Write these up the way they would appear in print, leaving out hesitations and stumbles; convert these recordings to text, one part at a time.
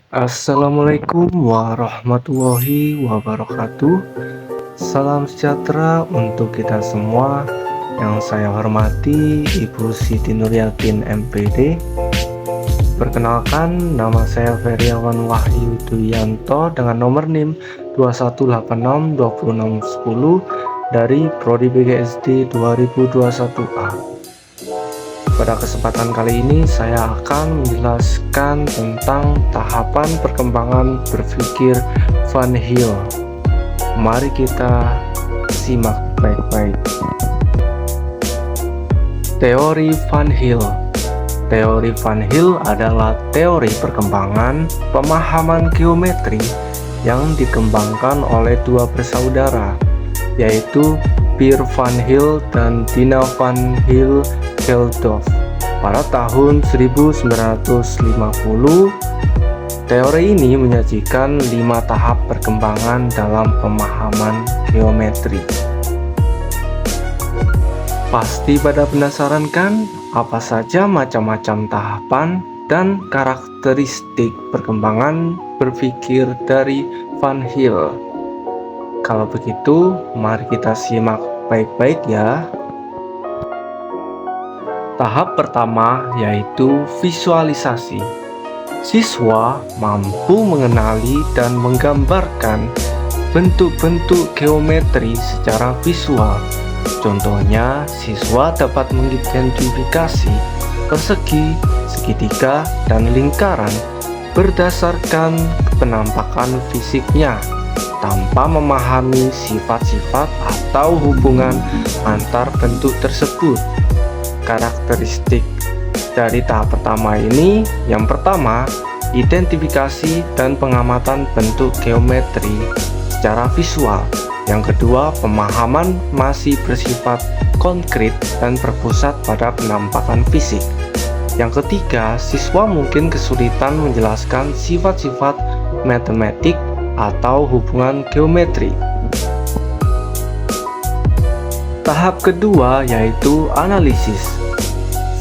Assalamualaikum warahmatullahi wabarakatuh. Salam sejahtera untuk kita semua. Yang saya hormati Ibu Siti Nuryatin MPD. Perkenalkan, nama saya Feriawan Wahyu Duyanto dengan nomor NIM 21862610 dari Prodi BGSD 2021A. Pada kesempatan kali ini saya akan menjelaskan tentang tahapan perkembangan berpikir Van Hill. Mari kita simak baik-baik. Teori Van Hill. Teori Van Hill adalah teori perkembangan pemahaman geometri yang dikembangkan oleh dua bersaudara, yaitu Peer Van Hill dan Dina Van Hill Geldof pada tahun 1950. Teori ini menyajikan 5 tahap perkembangan dalam pemahaman geometri. Pasti pada penasaran kan, apa saja macam-macam tahapan dan karakteristik perkembangan berpikir dari Van Hill? Kalau begitu, mari kita simak baik-baik ya. Tahap pertama yaitu visualisasi. Siswa mampu mengenali dan menggambarkan bentuk-bentuk geometri secara visual. Contohnya, siswa dapat mengidentifikasi persegi, segitiga, dan lingkaran berdasarkan penampakan fisiknya, tanpa memahami sifat-sifat atau hubungan antar bentuk tersebut. Karakteristik dari tahap pertama ini, yang pertama, identifikasi dan pengamatan bentuk geometri secara visual. Yang kedua, pemahaman masih bersifat konkret dan berpusat pada penampakan fisik. Yang ketiga, siswa mungkin kesulitan menjelaskan sifat-sifat matematik atau hubungan geometri. Tahap kedua yaitu analisis.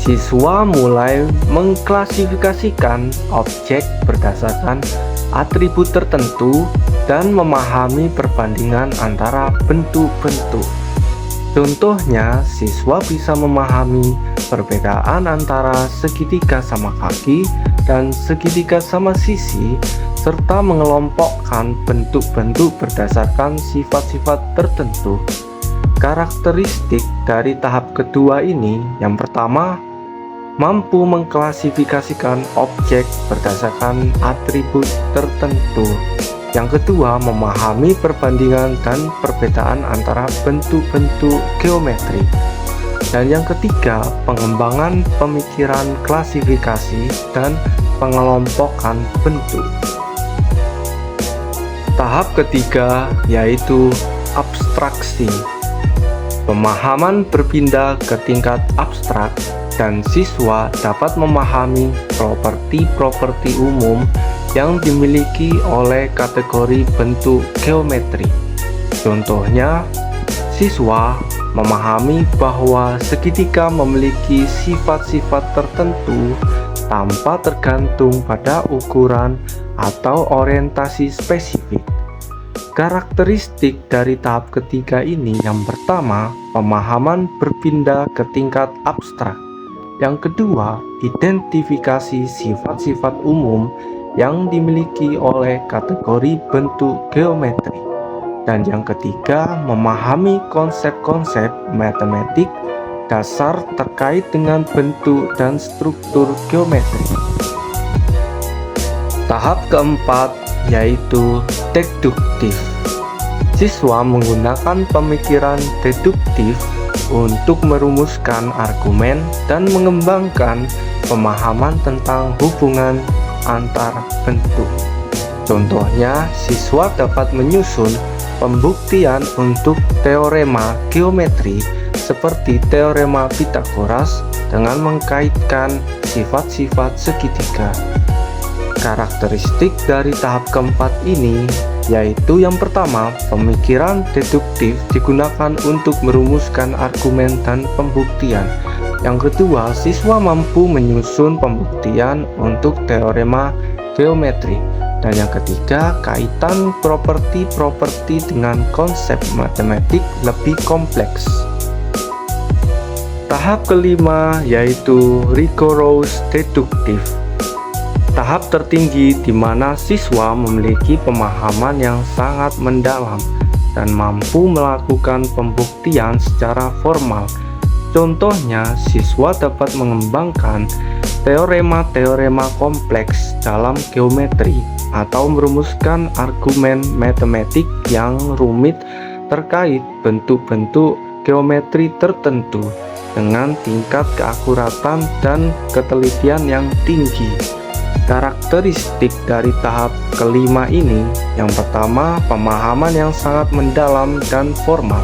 Siswa mulai mengklasifikasikan objek berdasarkan atribut tertentu dan memahami perbandingan antara bentuk-bentuk. Contohnya, siswa bisa memahami perbedaan antara segitiga sama kaki dan segitiga sama sisi, serta mengelompokkan bentuk-bentuk berdasarkan sifat-sifat tertentu. Karakteristik dari tahap kedua ini, yang pertama, mampu mengklasifikasikan objek berdasarkan atribut tertentu. Yang kedua, memahami perbandingan dan perbedaan antara bentuk-bentuk geometri. Dan yang ketiga, pengembangan pemikiran klasifikasi dan pengelompokan bentuk. Tahap ketiga yaitu abstraksi. Pemahaman berpindah ke tingkat abstrak dan siswa dapat memahami properti-properti umum yang dimiliki oleh kategori bentuk geometri. Contohnya, siswa memahami bahwa segitiga memiliki sifat-sifat tertentu tanpa tergantung pada ukuran atau orientasi spesifik. Karakteristik dari tahap ketiga ini, yang pertama, pemahaman berpindah ke tingkat abstrak. Yang kedua, identifikasi sifat-sifat umum yang dimiliki oleh kategori bentuk geometri. Dan yang ketiga, memahami konsep-konsep matematik dasar terkait dengan bentuk dan struktur geometri. Tahap keempat yaitu deduktif. Siswa menggunakan pemikiran deduktif untuk merumuskan argumen dan mengembangkan pemahaman tentang hubungan antar bentuk. Contohnya, siswa dapat menyusun pembuktian untuk teorema geometri seperti teorema Pythagoras dengan mengkaitkan sifat-sifat segitiga. Karakteristik dari tahap keempat ini yaitu, yang pertama, pemikiran deduktif digunakan untuk merumuskan argumen dan pembuktian. Yang kedua, siswa mampu menyusun pembuktian untuk teorema geometri. Dan yang ketiga, kaitan properti-properti dengan konsep matematik lebih kompleks. Tahap kelima yaitu rigorous deductive. Tahap tertinggi di mana siswa memiliki pemahaman yang sangat mendalam dan mampu melakukan pembuktian secara formal. Contohnya, siswa dapat mengembangkan teorema-teorema kompleks dalam geometri atau merumuskan argumen matematik yang rumit terkait bentuk-bentuk geometri tertentu dengan tingkat keakuratan dan ketelitian yang tinggi. Karakteristik dari tahap kelima ini, yang pertama, pemahaman yang sangat mendalam dan formal.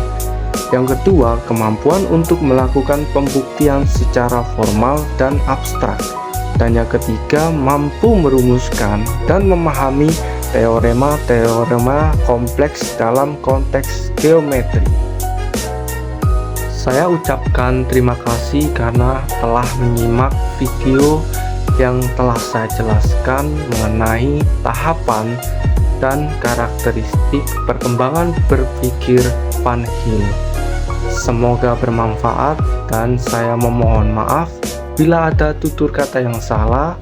Yang kedua, kemampuan untuk melakukan pembuktian secara formal dan abstrak. Dan yang ketiga, mampu merumuskan dan memahami teorema-teorema kompleks dalam konteks geometri. Saya ucapkan terima kasih karena telah menyimak video yang telah saya jelaskan mengenai tahapan dan karakteristik perkembangan berpikir Van Hill. Semoga bermanfaat dan saya memohon maaf bila ada tutur kata yang salah.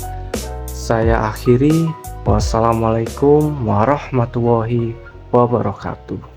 Saya akhiri. Wassalamualaikum warahmatullahi wabarakatuh.